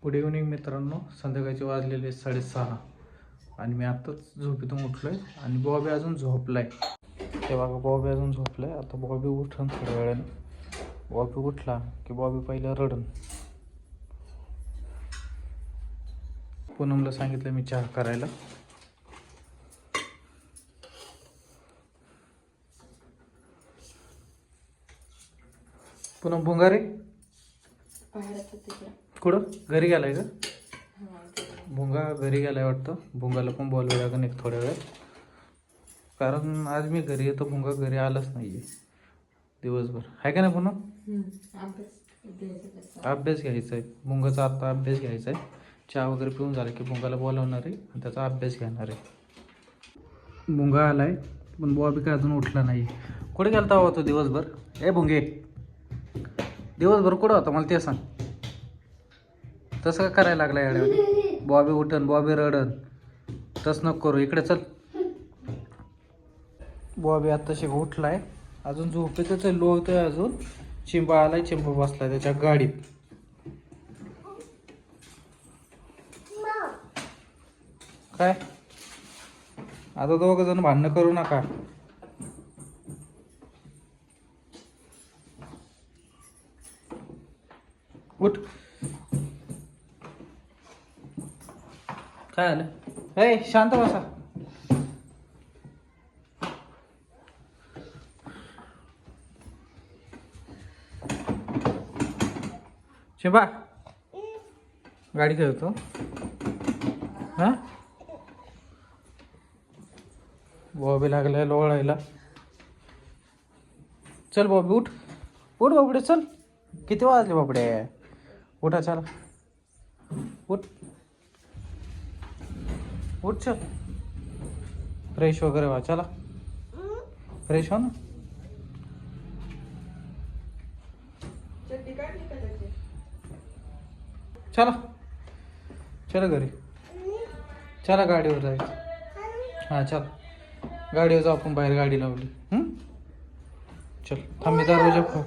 Good evening मित्रांनो, संध्याकाळचे वाजलेले 6:30 आणि मी आत्ताच झोपेतून उठलोय आणि बॉबी अजून झोपलाय. ते बघा, बॉबी अजून झोपलाय. आता बॉबी उठन थोड्या वेळाने. बॉबी उठला की बॉबी पहिला रडन. पूनमला सांगितलं मी चहा करायला. पूनम भुंगारे कुठं घरी गेलाय का? भुंगा घरी गेलाय वाटतं. भुंगाला पण बोलवायला लागेल एक थोड्या वेळ, कारण आज मी घरी येतो. भुंगा घरी आलाच नाहीये दिवसभर. आहे का नाही पूनम? अभ्यास घ्यायचा आहे भुंगाचा. आता अभ्यास घ्यायचा आहे. चहा वगैरे पिऊन झाला की भुंगाला बोलावणार आहे आणि त्याचा अभ्यास घेणार आहे. भुंगा आलाय पण बॉबी काय अजून उठला नाही. कुठे गेलता हवा तो दिवसभर? ए भुंगे, दिवसभर कुठं होता मला ते सांग. तसं का करायला लागला याडे? बॉबी उठन, बॉबी रडन. तसं नको करू. इकडे चल. बॉबी आत्ताशी उठलाय, अजून झोपेतच लोळतोय अजून. चिंबा आलाय, चिंबा बसलाय त्याच्या गाडीत. काय आता दोघ जण भांडणं करू नका. उठ. काय आलं? ए शांत बसा. चिंबा गाडी खेळतो. हा, बॉबी लागलाय लोळायला. चल बॉबी उठ. उठ बाबडे चल. किती वाजले बाबडे? उठा चला. उठ उठ चल. फ्रेश वगैरे व्हा. चला फ्रेश हो ना. चला चला घरी. चला गाडीवर जायचं. हां चल गाडीवर जाऊ आपण. बाहेर गाडी लावली. चल थांब, मी दरवाजा खो.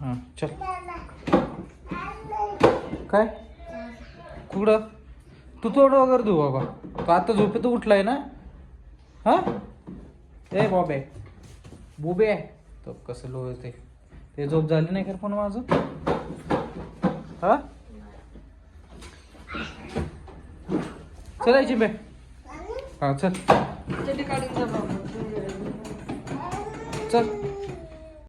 हां चल. काय कुठं? तू तोड वगैरे धु बाबा. तू आता झोपेत उठलाय ना? हां ए बॉबे, बुबे आहे तो. कसं लोळते ते. झोप झाली नाही का पण माझं? हा चलायची बे. हा चल चल.